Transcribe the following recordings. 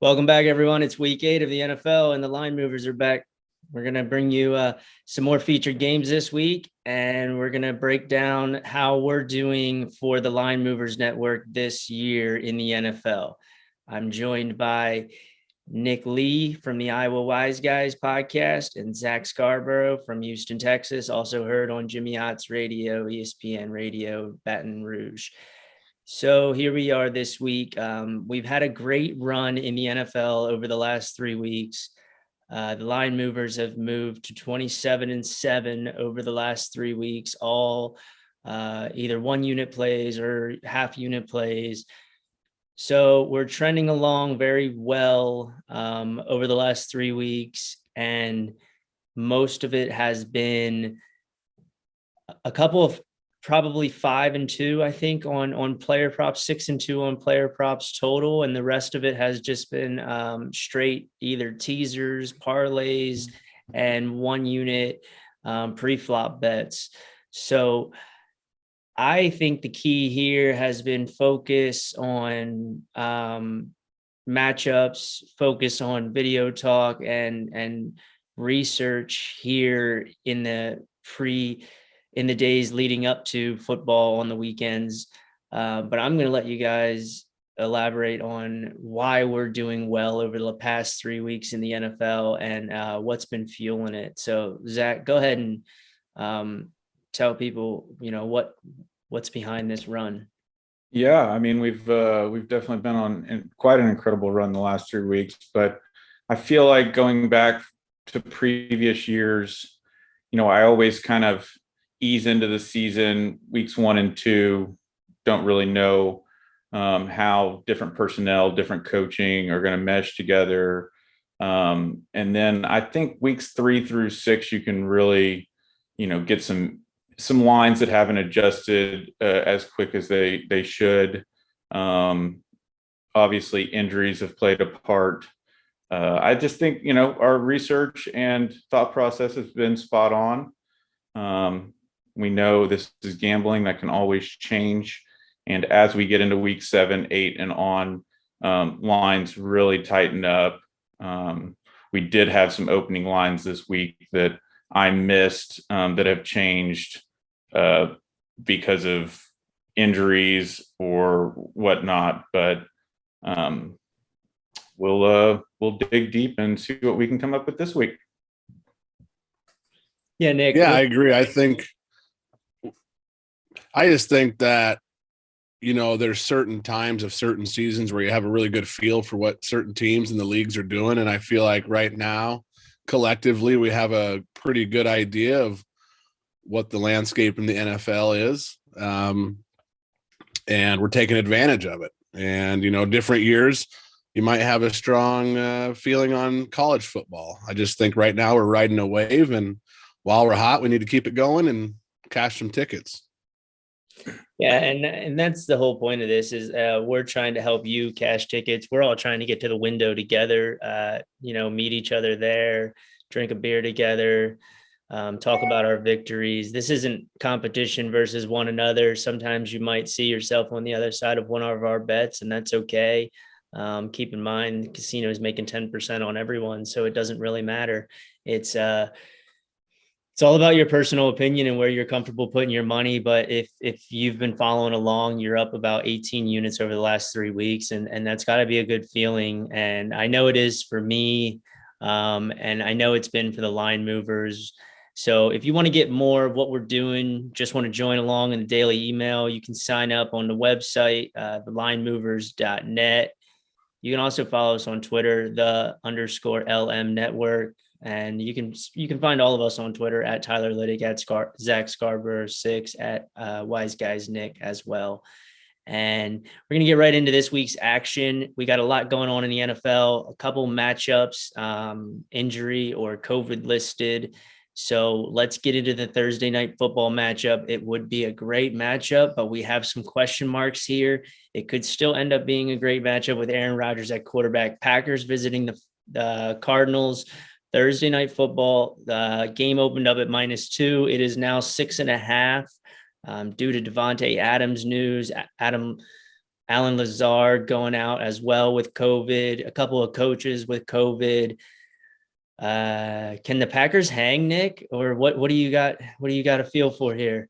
Welcome back, everyone. It's week 8 of the NFL, and the line movers are back. We're going to bring you some more featured games this week, and we're going to break down how we're doing for the Line Movers Network this year in the NFL. I'm joined by Nick Lee from the Iowa Wise Guys podcast and Zach Scarborough from Houston, Texas, also heard on Jimmy Ott's radio, ESPN Radio, Baton Rouge. So here we are this week. We've had a great run in the NFL over the last 3 weeks. The line movers have moved to 27-7 over the last 3 weeks, all either 1 unit plays or half unit plays. So we're trending along very well over the last 3 weeks, and most of it has been a couple of probably 5-2, I think, on player props, 6-2 on player props total. And the rest of it has just been straight either teasers, parlays, and 1 unit pre-flop bets. So I think the key here has been focus on matchups, focus on video talk and research here in the days leading up to football on the weekends. But I'm going to let you guys elaborate on why we're doing well over the past 3 weeks in the NFL and what's been fueling it. So Zach, go ahead and tell people, what's behind this run. Yeah, I mean, we've definitely been on quite an incredible run the last 3 weeks, but I feel like going back to previous years, I always kind of ease into the season, weeks 1 and 2, don't really know how different personnel, different coaching are going to mesh together. And then I think weeks 3 through 6, you can really, get some lines that haven't adjusted as quick as they should. Obviously, injuries have played a part. I just think, our research and thought process has been spot on. We know this is gambling that can always change. And as we get into week 7, 8 and on, lines really tighten up. We did have some opening lines this week that I missed that have changed because of injuries or whatnot. But we'll dig deep and see what we can come up with this week. Yeah, Nick. Yeah, I agree. I just think that, there's certain times of certain seasons where you have a really good feel for what certain teams in the leagues are doing. And I feel like right now, collectively, we have a pretty good idea of what the landscape in the NFL is. And we're taking advantage of it. And, different years, you might have a strong feeling on college football. I just think right now we're riding a wave, and while we're hot, we need to keep it going and cash some tickets. Yeah, and that's the whole point of this is we're trying to help you cash tickets. We're all trying to get to the window together, meet each other there, drink a beer together, talk about our victories. This isn't competition versus one another. Sometimes you might see yourself on the other side of one of our bets, and that's okay. Keep in mind, the casino is making 10% on everyone, so it doesn't really matter. It's all about your personal opinion and where you're comfortable putting your money. But if you've been following along, you're up about 18 units over the last 3 weeks, and that's got to be a good feeling. And I know it is for me, and I know it's been for the line movers. So if you want to get more of what we're doing, just want to join along in the daily email, you can sign up on the website, thelinemovers.net. You can also follow us on Twitter, _LM Network. And you can find all of us on Twitter at Tyler Liddick, at Zach Scarborough 6, at Wise Guys Nick as well. And we're going to get right into this week's action. We got a lot going on in the NFL, a couple matchups, injury or COVID listed. So let's get into the Thursday night football matchup. It would be a great matchup, but we have some question marks here. It could still end up being a great matchup with Aaron Rodgers at quarterback. Packers visiting the Cardinals. Thursday night football, the game opened up at -2. It is now 6.5 due to Devontae Adams news. Alan Lazard going out as well with COVID, a couple of coaches with COVID. Can the Packers hang, Nick, or what do you got? What do you got a feel for here?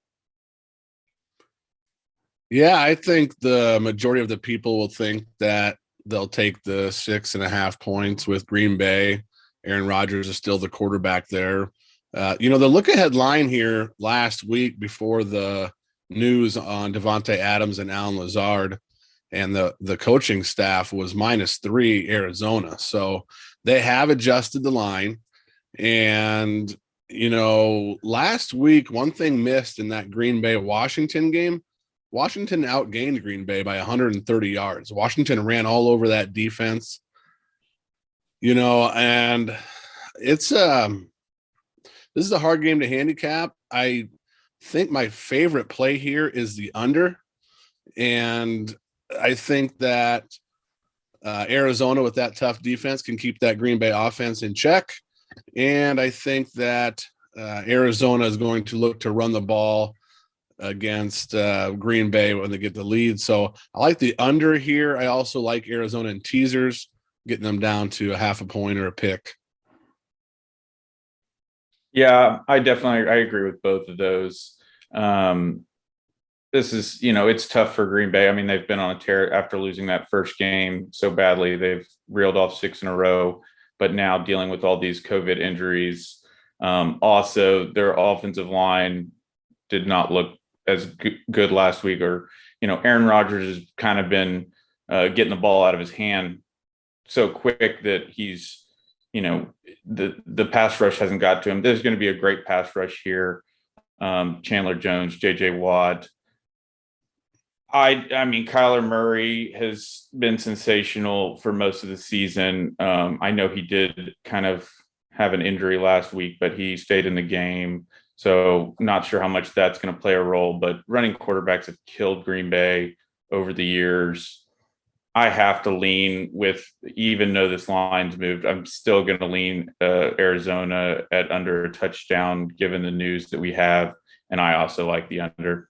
Yeah, I think the majority of the people will think that they'll take the 6.5 points with Green Bay. Aaron Rodgers is still the quarterback there. The look ahead line here last week before the news on Devontae Adams and Alan Lazard and the coaching staff was -3 Arizona. So they have adjusted the line. And, last week, one thing missed in that Green Bay Washington game. Washington outgained Green Bay by 130 yards. Washington ran all over that defense, and it's this is a hard game to handicap. I think my favorite play here is the under, and I think that Arizona with that tough defense can keep that Green Bay offense in check, and I think that Arizona is going to look to run the ball against Green Bay when they get the lead. So I like the under here. I also like Arizona in teasers, getting them down to a 0.5 point or a pick. Yeah, I agree with both of those. This is, it's tough for Green Bay. I mean, they've been on a tear after losing that first game so badly. They've reeled off 6 in a row, but now dealing with all these COVID injuries. Also, their offensive line did not look as good last week, or, Aaron Rodgers has kind of been getting the ball out of his hand so quick that he's, the pass rush hasn't got to him. There's going to be a great pass rush here. Chandler Jones, JJ Watt. I mean, Kyler Murray has been sensational for most of the season. I know he did kind of have an injury last week, but he stayed in the game. So not sure how much that's going to play a role, but running quarterbacks have killed Green Bay over the years. I have to lean with, even though this line's moved, I'm still going to lean Arizona at under a touchdown, given the news that we have. And I also like the under.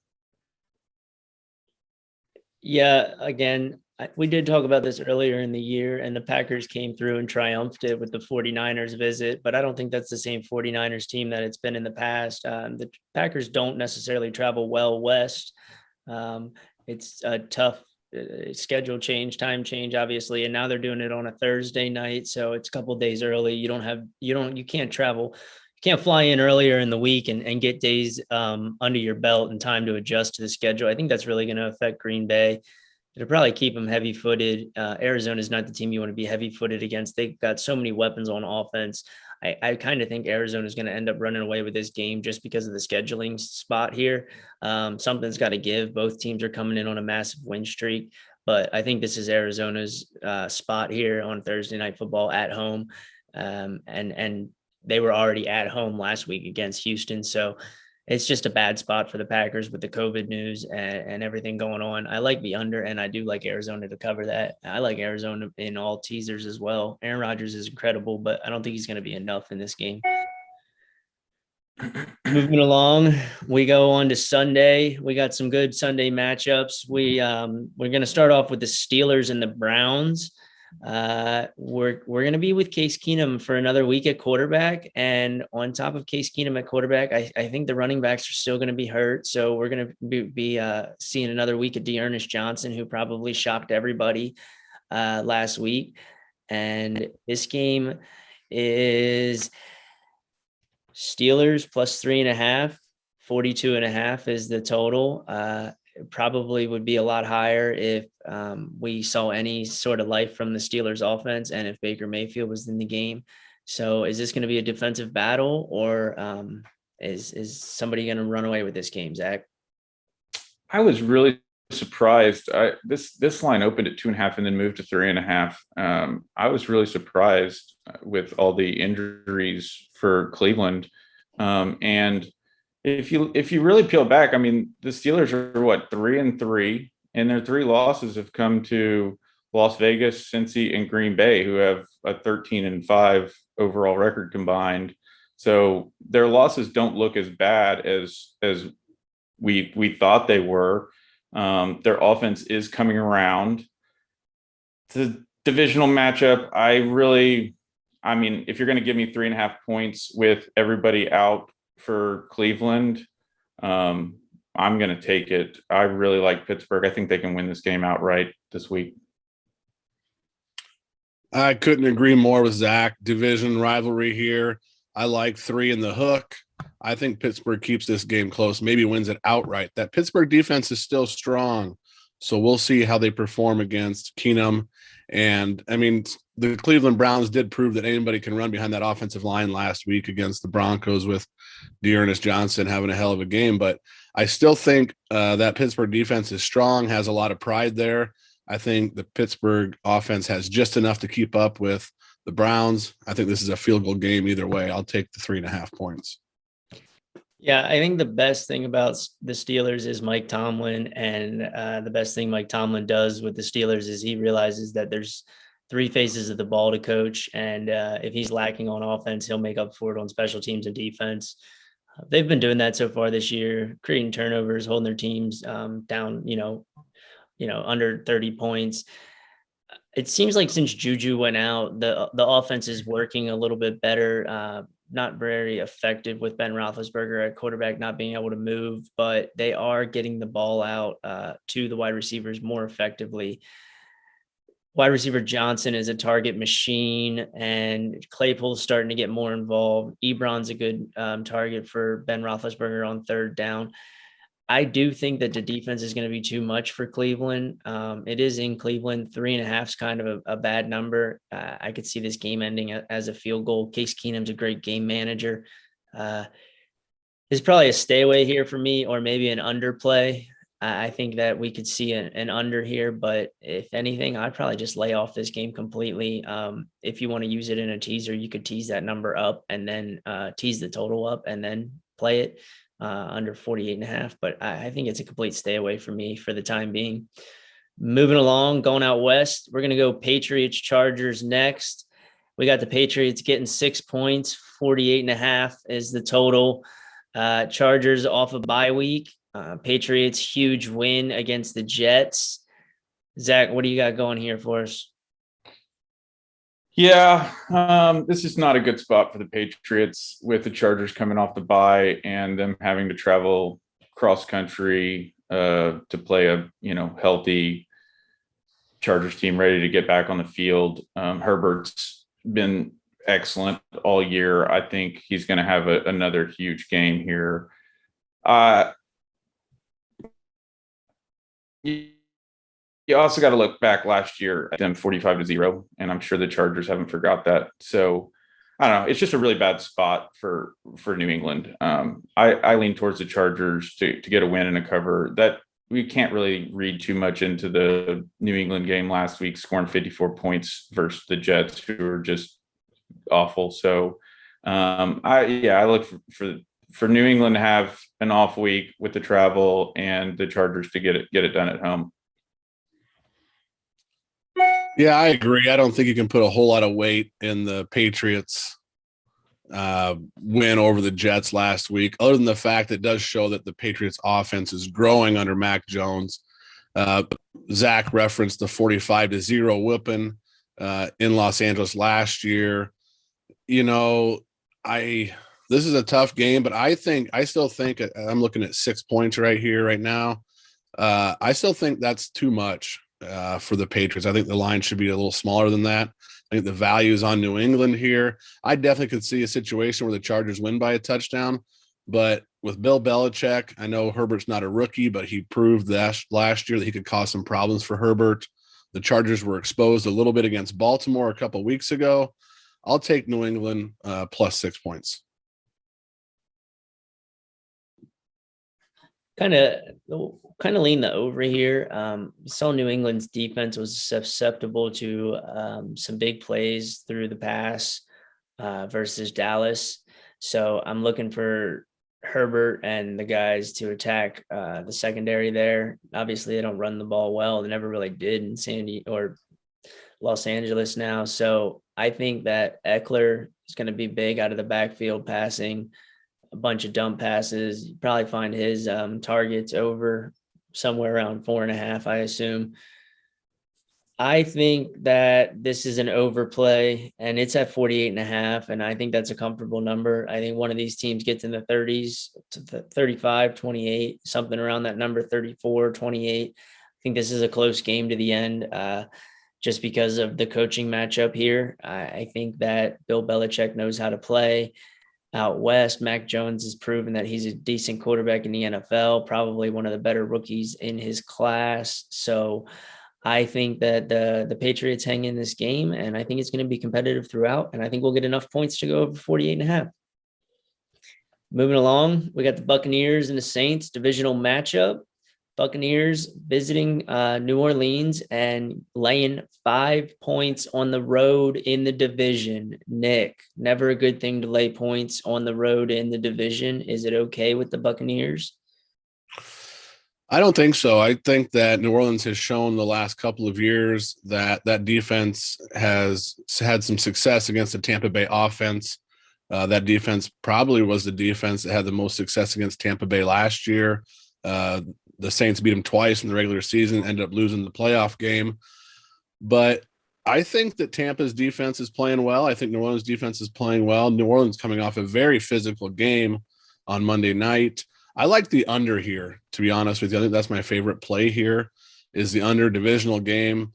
Yeah, again, we did talk about this earlier in the year, and the Packers came through and triumphed it with the 49ers visit, but I don't think that's the same 49ers team that it's been in the past. The Packers don't necessarily travel well west. It's a tough schedule change, time change, obviously, and now they're doing it on a Thursday night, so it's a couple of days early. You can't travel. You can't fly in earlier in the week and get days under your belt and time to adjust to the schedule. I think that's really going to affect Green Bay. It'll probably keep them heavy-footed. Arizona is not the team you want to be heavy-footed against. They've got so many weapons on offense. I kind of think Arizona is going to end up running away with this game just because of the scheduling spot here. Something's got to give. Both teams are coming in on a massive win streak, but I think this is Arizona's spot here on Thursday Night Football at home. And they were already at home last week against Houston. So it's just a bad spot for the Packers with the COVID news and everything going on. I like the under, and I do like Arizona to cover that. I like Arizona in all teasers as well. Aaron Rodgers is incredible, but I don't think he's going to be enough in this game. Moving along, we go on to Sunday. We got some good Sunday matchups. We're going to start off with the Steelers and the Browns. We're going to be with Case Keenum for another week at quarterback, and on top of Case Keenum at quarterback, I think the running backs are still going to be hurt. So we're going to be seeing another week of D'Ernest Johnson, who probably shocked everybody last week. And this game is Steelers plus 3.5, 42.5 is the total. Probably would be a lot higher if we saw any sort of life from the Steelers offense and if Baker Mayfield was in the game. So is this going to be a defensive battle, or is somebody going to run away with this game, Zach? I was really surprised. This line opened at 2.5 and then moved to 3.5. I was really surprised with all the injuries for Cleveland. And if you really peel back, I mean, the Steelers are what, 3-3, and their 3 losses have come to Las Vegas, Cincy, and Green Bay, who have a 13-5 overall record combined. So their losses don't look as bad as we thought they were. Their offense is coming around. The divisional matchup, I mean, if you're going to give me 3.5 points with everybody out for Cleveland, I'm going to take it. I really like Pittsburgh. I think they can win this game outright this week. I couldn't agree more with Zach. Division rivalry here. I like 3 in the hook. I think Pittsburgh keeps this game close, maybe wins it outright. That Pittsburgh defense is still strong, so we'll see how they perform against Keenum. And, I mean, the Cleveland Browns did prove that anybody can run behind that offensive line last week against the Broncos with Dearness Johnson having a hell of a game. But I still think that Pittsburgh defense is strong, has a lot of pride there. I think the Pittsburgh offense has just enough to keep up with the Browns. I think this is a field goal game either way. I'll take the 3.5 points. Yeah, I think the best thing about the Steelers is Mike Tomlin. And the best thing Mike Tomlin does with the Steelers is he realizes that there's 3 faces of the ball to coach. And if he's lacking on offense, he'll make up for it on special teams and defense. They've been doing that so far this year, creating turnovers, holding their teams down, under 30 points. It seems like since Juju went out, the offense is working a little bit better. Not very effective with Ben Roethlisberger at quarterback, not being able to move, but they are getting the ball out to the wide receivers more effectively. Wide receiver Johnson is a target machine, and Claypool's starting to get more involved. Ebron's a good target for Ben Roethlisberger on 3rd down. I do think that the defense is going to be too much for Cleveland. It is in Cleveland. 3.5 is kind of a bad number. I could see this game ending as a field goal. Case Keenum's a great game manager. It's probably a stay away here for me, or maybe an underplay. I think that we could see an under here, but if anything, I'd probably just lay off this game completely. If you want to use it in a teaser, you could tease that number up and then tease the total up and then play it under 48.5. But I think it's a complete stay away for me for the time being. Moving along, going out west, we're going to go Patriots Chargers next. We got the Patriots getting 6 points, 48.5 is the total. Chargers off a bye week. Patriots huge win against the Jets. Zach, what do you got going here for us? Yeah, this is not a good spot for the Patriots with the Chargers coming off the bye and them having to travel cross country to play a healthy Chargers team ready to get back on the field. Herbert's been excellent all year. I think he's going to have another huge game here. You also got to look back last year at them 45-0, and I'm sure the Chargers haven't forgot that. So I don't know. It's just a really bad spot for New England. I lean towards the Chargers to get a win and a cover. That we can't really read too much into the New England game last week, scoring 54 points versus the Jets, who are just awful. So I look for New England to have an off week with the travel and the Chargers to get it done at home. Yeah, I agree. I don't think you can put a whole lot of weight in the Patriots win over the Jets last week, other than the fact that it does show that the Patriots offense is growing under Mac Jones. Zach referenced the 45-0 whipping in Los Angeles last year. This is a tough game, but I still think I'm looking at 6 points right now. I still think that's too much for the Patriots. I think the line should be a little smaller than that. I think the value is on New England here. I definitely could see a situation where the Chargers win by a touchdown, but with Bill Belichick, I know Herbert's not a rookie, but he proved that last year that he could cause some problems for Herbert. The Chargers were exposed a little bit against Baltimore a couple of weeks ago. I'll take New England plus 6 points. Kind of lean the over here. Saw New England's defense was susceptible to some big plays through the pass versus Dallas. So I'm looking for Herbert and the guys to attack the secondary there. Obviously, they don't run the ball well. They never really did in Sandy or Los Angeles now. So I think that Eckler is going to be big out of the backfield passing. A bunch of dump passes. You probably find his targets over somewhere around 4.5, I assume. I think that this is an overplay and it's at 48.5. And I think that's a comfortable number. I think one of these teams gets in the 30s to the 35, 28, something around that number, 34, 28. I think this is a close game to the end. Just because of the coaching matchup here. I think that Bill Belichick knows how to play out west. Mac Jones has proven that he's a decent quarterback in the NFL, probably one of the better rookies in his class. So I think that the Patriots hang in this game, and I think it's going to be competitive throughout, and I think we'll get enough points to go over 48.5. Moving along, we got the Buccaneers and the Saints divisional matchup. Buccaneers visiting New Orleans and laying 5 points on the road in the division. Nick, never a good thing to lay points on the road in the division. Is it okay with the Buccaneers? I don't think so. I think that New Orleans has shown the last couple of years that that defense has had some success against the Tampa Bay offense. That defense probably was the defense that had the most success against Tampa Bay last year. The Saints beat them twice in the regular season, ended up losing the playoff game. But I think that Tampa's defense is playing well. I think New Orleans' defense is playing well. New Orleans coming off a very physical game on Monday night. I like the under here, to be honest with you. I think that's my favorite play here is the under divisional game.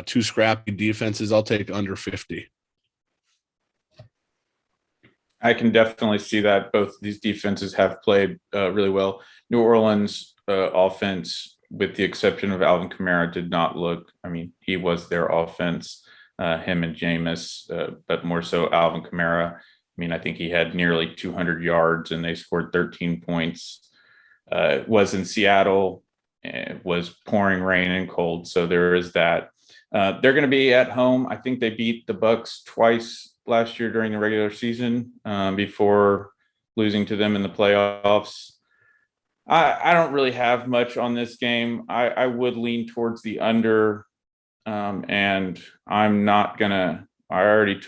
Two scrappy defenses. I'll take under 50. I can definitely see that both these defenses have played really well. New Orleans offense, with the exception of Alvin Kamara, did not look. I mean, he was their offense, him and Jameis, but more so Alvin Kamara. I mean, I think he had nearly 200 yards and they scored 13 points. Was in Seattle. It was pouring rain and cold, so there is that. They're going to be at home. I think they beat the Bucs twice last year during the regular season before losing to them in the playoffs. I don't really have much on this game. I would lean towards the under, and I'm not gonna. I already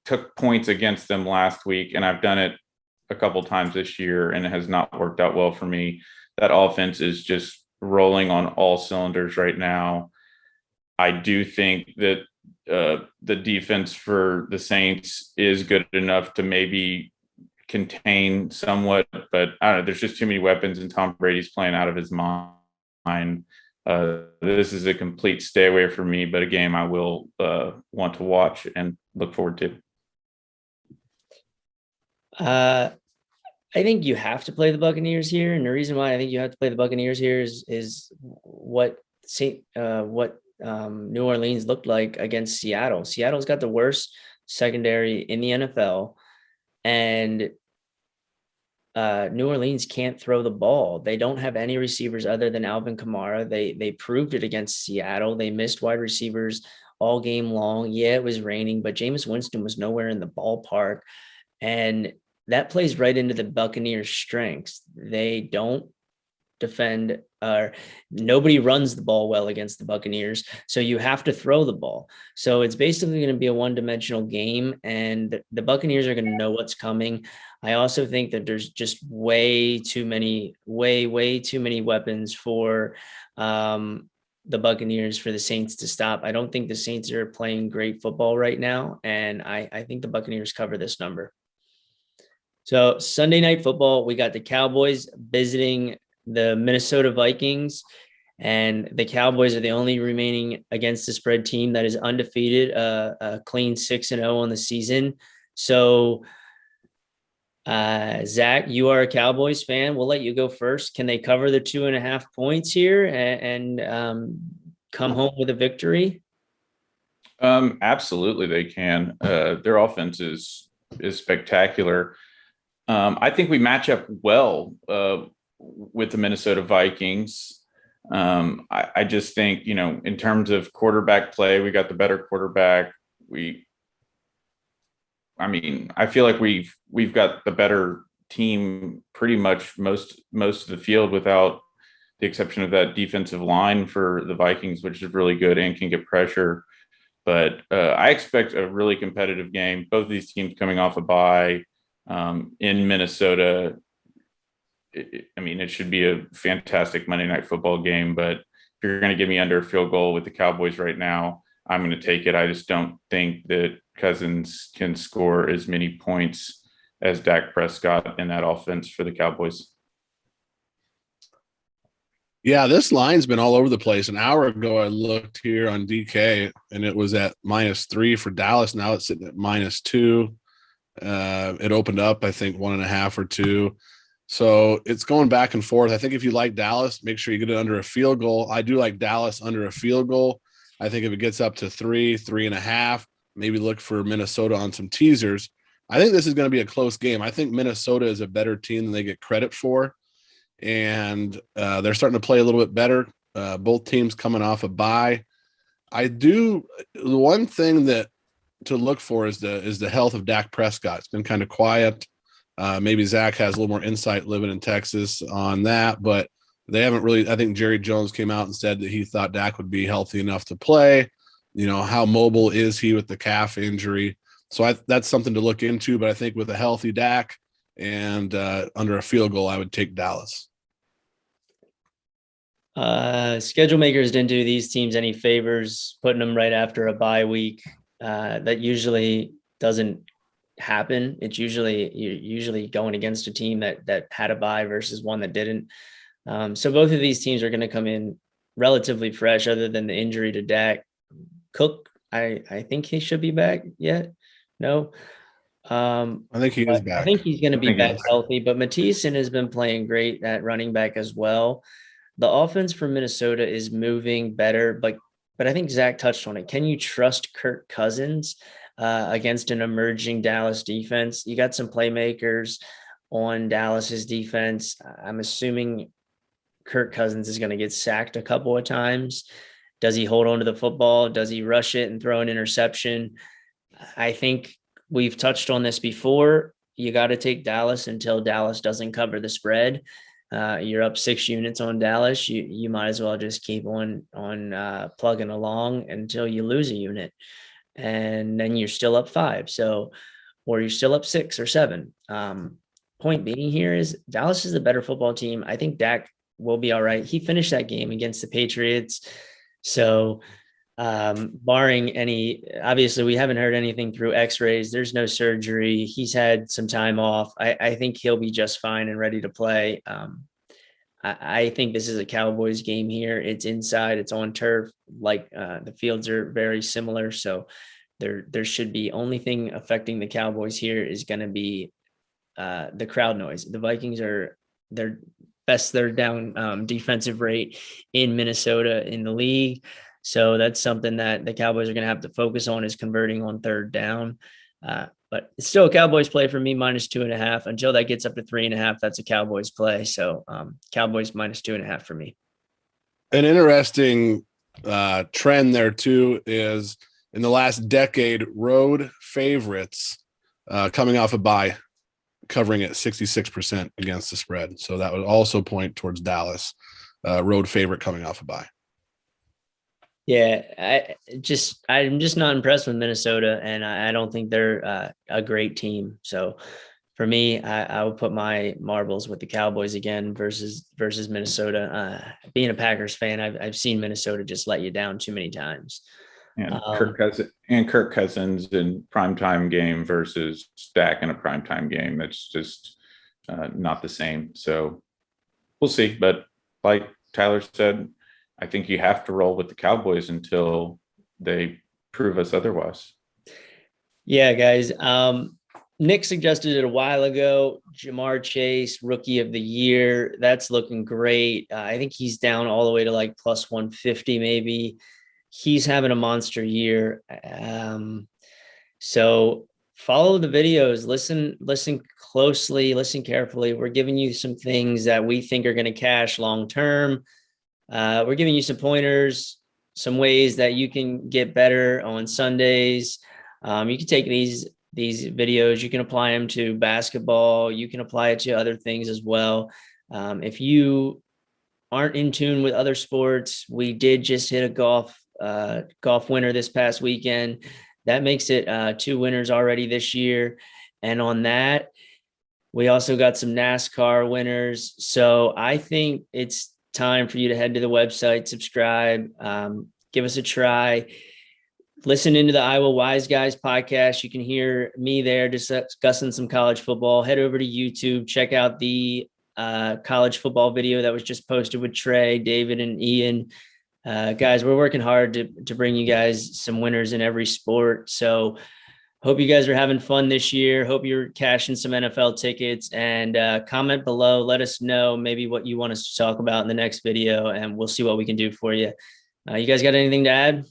took points against them last week, and I've done it a couple times this year, and it has not worked out well for me. That offense is just rolling on all cylinders right now. I do think that the defense for the Saints is good enough to maybe contain somewhat, but I don't know. There's just too many weapons, and Tom Brady's playing out of his mind. This is a complete stay away from me, but a game I will want to watch and look forward to. I think you have to play the Buccaneers here, and the reason why I think you have to play the Buccaneers here is what New Orleans looked like against Seattle. Seattle's got the worst secondary in the NFL, and New Orleans can't throw the ball. They don't have any receivers other than Alvin Kamara. They proved it against Seattle. They missed wide receivers all game long. Yeah, it was raining, but Jameis Winston was nowhere in the ballpark, and that plays right into the Buccaneers' strengths. They don't defend, or nobody runs the ball well against the Buccaneers. So you have to throw the ball. So it's basically going to be a one-dimensional game, and the Buccaneers are going to know what's coming. I also think that there's just way too many weapons for the Buccaneers for the Saints to stop. I don't think the Saints are playing great football right now, and I think the Buccaneers cover this number. So Sunday Night Football, we got the Cowboys visiting the Minnesota Vikings, and the Cowboys are the only remaining against the spread team that is undefeated, a clean 6-0 on the season. So, Zach, you are a Cowboys fan. We'll let you go first. Can they cover the 2.5 points here and come home with a victory? Absolutely, they can. Their offense is spectacular. I think we match up well with the Minnesota Vikings. I just think, in terms of quarterback play, we got the better quarterback. I feel like we've got the better team pretty much most of the field, without the exception of that defensive line for the Vikings, which is really good and can get pressure. But I expect a really competitive game. Both of these teams coming off a bye in Minnesota. I mean, it should be a fantastic Monday Night Football game, but if you're going to give me under a field goal with the Cowboys right now, I'm going to take it. I just don't think that Cousins can score as many points as Dak Prescott in that offense for the Cowboys. Yeah, this line's been all over the place. An hour ago, I looked here on DK and it was at -3 for Dallas. Now it's sitting at -2. It opened up, I think, 1.5 or 2. So it's going back and forth. I think if you like Dallas, make sure you get it under a field goal. I do like Dallas under a field goal. I think if it gets up to 3, 3.5, maybe look for Minnesota on some teasers. I think this is going to be a close game. I think Minnesota is a better team than they get credit for. And they're starting to play a little bit better. Both teams coming off a bye. The one thing that to look for is the health of Dak Prescott. It's been kind of quiet. Maybe Zach has a little more insight living in Texas on that, but they haven't really. I think Jerry Jones came out and said that he thought Dak would be healthy enough to play. How mobile is he with the calf injury? So that's something to look into. But I think with a healthy Dak and under a field goal, I would take Dallas. Schedule makers didn't do these teams any favors, putting them right after a bye week. That usually doesn't happen. It's you're usually going against a team that had a bye versus one that didn't. So both of these teams are going to come in relatively fresh, other than the injury to Dak. Cook, I think he should be back yet. No. I think he is back. I think he's going to be back healthy, but Mattison has been playing great at running back as well. The offense for Minnesota is moving better, but I think Zach touched on it. Can you trust Kirk Cousins against an emerging Dallas defense? You got some playmakers on Dallas's defense. I'm assuming Kirk Cousins is going to get sacked a couple of times. Does he hold on to the football? Does he rush it and throw an interception? I think we've touched on this before. You got to take Dallas until Dallas doesn't cover the spread. You're up 6 units on Dallas. You might as well just keep on plugging along until you lose a unit, and then you're still up 5. So, or you're still up 6 or 7. Point being here is Dallas is the better football team. I think Dak will be all right. He finished that game against the Patriots. So, barring any, obviously we haven't heard anything through x-rays. There's no surgery. He's had some time off. I think he'll be just fine and ready to play. I think this is a Cowboys game here. It's inside, it's on turf. Like the fields are very similar. So there should be, only thing affecting the Cowboys here is going to be the crowd noise. The Vikings are their best third down defensive rate in Minnesota in the league. So that's something that the Cowboys are going to have to focus on, is converting on third down. But it's still a Cowboys play for me, -2.5. Until that gets up to 3.5, that's a Cowboys play. So Cowboys -2.5 for me. An interesting trend there too is in the last decade, road favorites coming off a bye, covering at 66% against the spread. So that would also point towards Dallas, road favorite coming off a bye. Yeah, I'm just not impressed with Minnesota, and I don't think they're a great team. So for me, I would put my marbles with the Cowboys again versus Minnesota. Being a Packers fan, I've seen Minnesota just let you down too many times. And Kirk Cousins in primetime game versus Dak in a primetime game. It's just not the same. So we'll see. But like Tyler said, I think you have to roll with the Cowboys until they prove us otherwise. Yeah, guys. Nick suggested it a while ago. Jamar Chase, rookie of the year. That's looking great. I think he's down all the way to like +150 maybe. He's having a monster year. So follow the videos, listen closely, listen carefully. We're giving you some things that we think are going to cash long-term. We're giving you some pointers, some ways that you can get better on Sundays. You can take these videos, you can apply them to basketball. You can apply it to other things as well. If you aren't in tune with other sports, we did just hit a golf winner this past weekend. That makes it 2 winners already this year. And on that, We also got some NASCAR winners. So I think it's time for you to head to the website, subscribe, give us a try. Listen into the Iowa Wise Guys podcast. You can hear me there discussing some college football. Head over to YouTube, check out the college football video that was just posted with Trey, David, and Ian. Guys, we're working hard to bring you guys some winners in every sport. So hope you guys are having fun this year. Hope you're cashing some NFL tickets, and comment below. Let us know maybe what you want us to talk about in the next video, and we'll see what we can do for you. You guys got anything to add?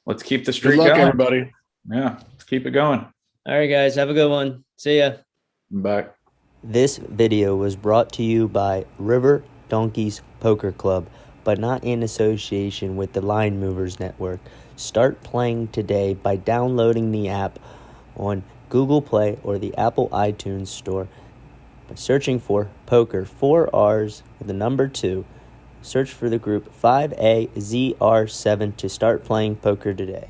Let's keep the Good streak luck, going. everybody. Yeah, let's keep it going. All right, guys, have a good one. See ya. Bye. This video was brought to you by River Donkeys Poker Club, but not in association with the Line Movers Network. Start playing today by downloading the app on Google Play or the Apple iTunes Store by searching for Poker, 4 R's with the number 2. Search for the group 5AZR7 to start playing poker today.